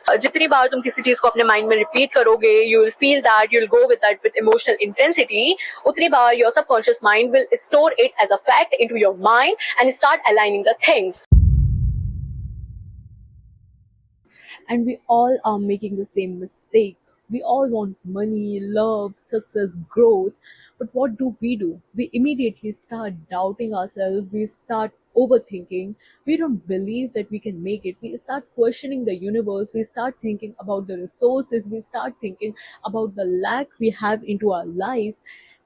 जितनी बार तुम किसी चीज को अपने माइंड में रिपीट करोगे, you will feel that, you will go with that with emotional intensity, उतनी बार your subconscious mind will store it as a fact into your mind and start aligning the things. And we all are making the same mistake. We all want money, love, success, growth. But what do? We immediately start doubting ourselves. We start overthinking. We don't believe that we can make it. We start questioning the universe. We start thinking about the resources. We start thinking about the lack we have into our life.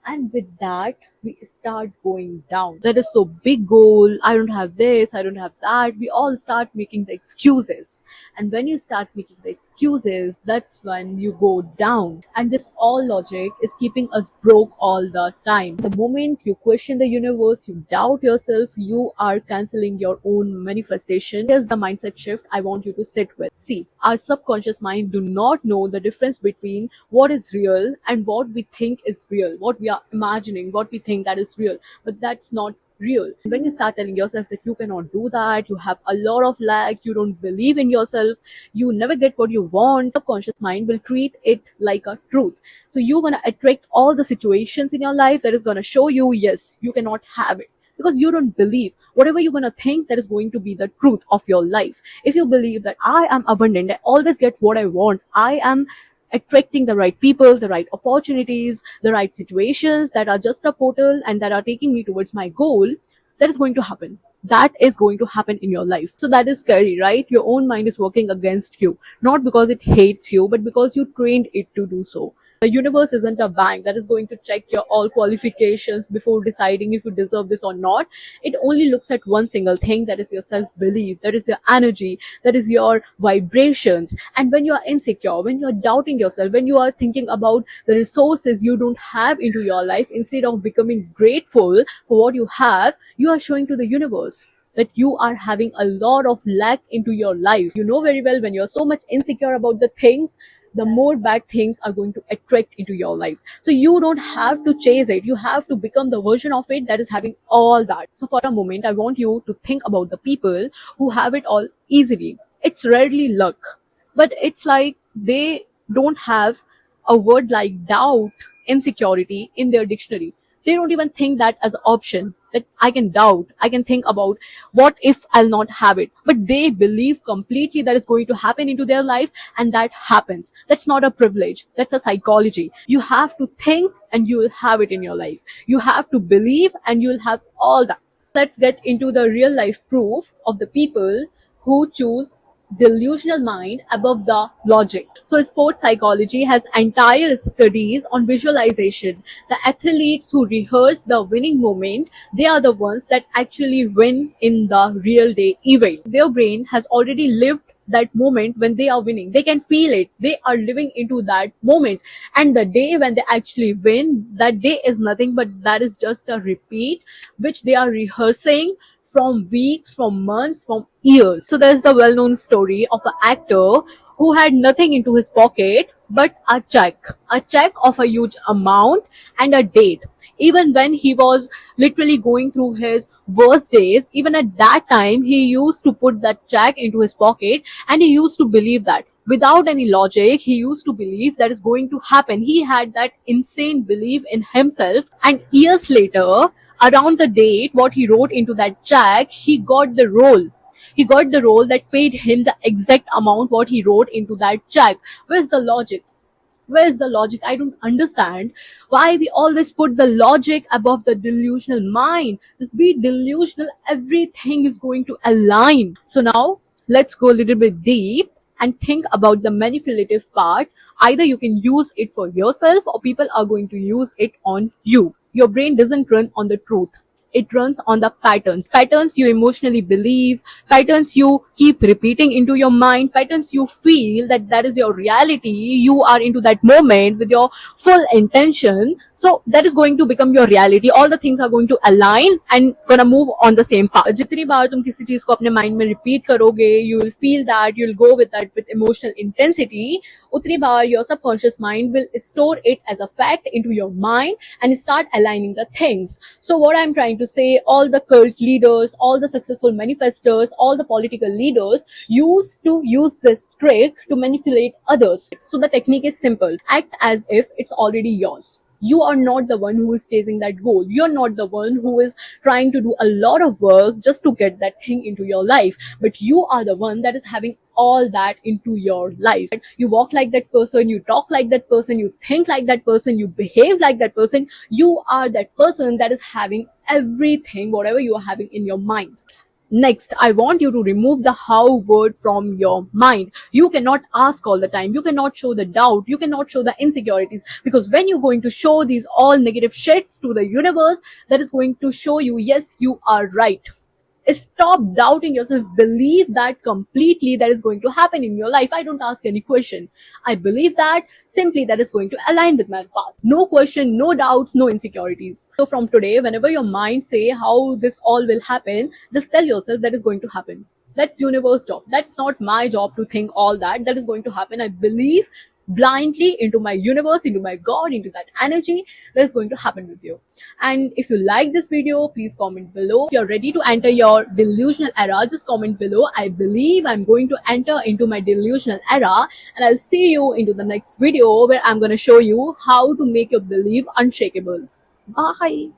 And with that, we start going down. That is so big goal. I don't have this. I don't have that. We all start making the excuses. And when you start making the excuses, that's when you go down. And this all logic is keeping us broke all the time. The moment you question the universe, you doubt yourself, you are canceling your own manifestation. Here's the mindset shift I want you to sit with. See, our subconscious mind do not know the difference between what is real and what we think is real, what we are imagining, what we think that is real. But that's not real. When you start telling yourself that you cannot do that, you have a lot of lack, you don't believe in yourself, you never get what you want, subconscious mind will treat it like a truth. So you're gonna attract all the situations in your life that is gonna show you, yes, you cannot have it. Because you don't believe whatever you're gonna think, that is going to be the truth of your life. If you believe that I am abundant, I always get what I want, I am attracting the right people, the right opportunities, the right situations that are just a portal and that are taking me towards my goal, that is going to happen. That is going to happen in your life. So that is scary, right? Your own mind is working against you, not because it hates you, but because you trained it to do so. The universe isn't a bank that is going to check your all qualifications before deciding if you deserve this or not. It only looks at one single thing, that is your self belief, that is your energy, that is your vibrations. And when you are insecure, when you are doubting yourself, when you are thinking about the resources you don't have into your life, instead of becoming grateful for what you have, you are showing to the universe that you are having a lot of lack into your life. You know very well, when you're so much insecure about the things, the more bad things are going to attract into your life. So you don't have to chase it. You have to become the version of it that is having all that. So for a moment, I want you to think about the people who have it all easily. It's rarely luck, but it's like they don't have a word like doubt, insecurity in their dictionary. They don't even think that as an option, that I can doubt, I can think about what if I'll not have it. But they believe completely that it's going to happen into their life, and that happens. That's not a privilege, that's a psychology. You have to think and you will have it in your life. You have to believe and you will have all that. Let's get into the real life proof of the people who choose delusional mind above the logic. So sports psychology has entire studies on visualization. The athletes who rehearse the winning moment, they are the ones that actually win in the real day event. Their brain has already lived that moment when they are winning. They can feel it. They are living into that moment. And the day when they actually win, that day is nothing but that is just a repeat which they are rehearsing from weeks, from months, from years. So there's the well-known story of an actor who had nothing into his pocket but a check of a huge amount and a date. Even when he was literally going through his worst days, even at that time, he used to put that check into his pocket and he used to believe that. Without any logic, he used to believe that is going to happen. He had that insane belief in himself. And years later, around the date, what he wrote into that check, he got the role. He got the role that paid him the exact amount what he wrote into that check. Where's the logic? Where's the logic? I don't understand why we always put the logic above the delusional mind. Just be delusional, everything is going to align. So now let's go a little bit deep and think about the manipulative part. Either you can use it for yourself or people are going to use it on you. Your brain doesn't run on the truth. It runs on the patterns you emotionally believe, patterns you keep repeating into your mind, patterns you feel that that is your reality. You are into that moment with your full intention, so that is going to become your reality. All the things are going to align and gonna move on the same path. जितनी बार तुम किसी चीज को अपने mind में repeat करोगे, you will feel that, you will go with that with emotional intensity, उतनी बार your subconscious mind will store it as a fact into your mind and start aligning the things. So what I'm trying to to say all the cult leaders, all the successful manifestors, all the political leaders used to use this trick to manipulate others. So the technique is simple. Act as if it's already yours. You are not the one who is chasing that goal. You're not the one who is trying to do a lot of work just to get that thing into your life, but you are the one that is having all that into your life. You walk like that person, you talk like that person, you think like that person, you behave like that person. You are that person that is having everything, whatever you are having in your mind. Next, I want you to remove the how word from your mind. You cannot ask all the time. You cannot show the doubt. You cannot show the insecurities. Because when you're going to show these all negative shits to the universe, that is going to show you, yes, you are right. Stop doubting yourself. Believe that completely that is going to happen in your life. I don't ask any question. I believe that simply that is going to align with my path. No question, no doubts, no insecurities. So from today, whenever your mind say how this all will happen, just tell yourself that is going to happen. That's universe job. That's not my job to think all that. That is going to happen. I believe blindly into my universe, into my God, into that energy that is going to happen with you. And if you like this video, please comment below. If you're ready to enter your delusional era, just comment below. I believe I'm going to enter into my delusional era, and I'll see you into the next video where I'm going to show you how to make your belief unshakable. Bye.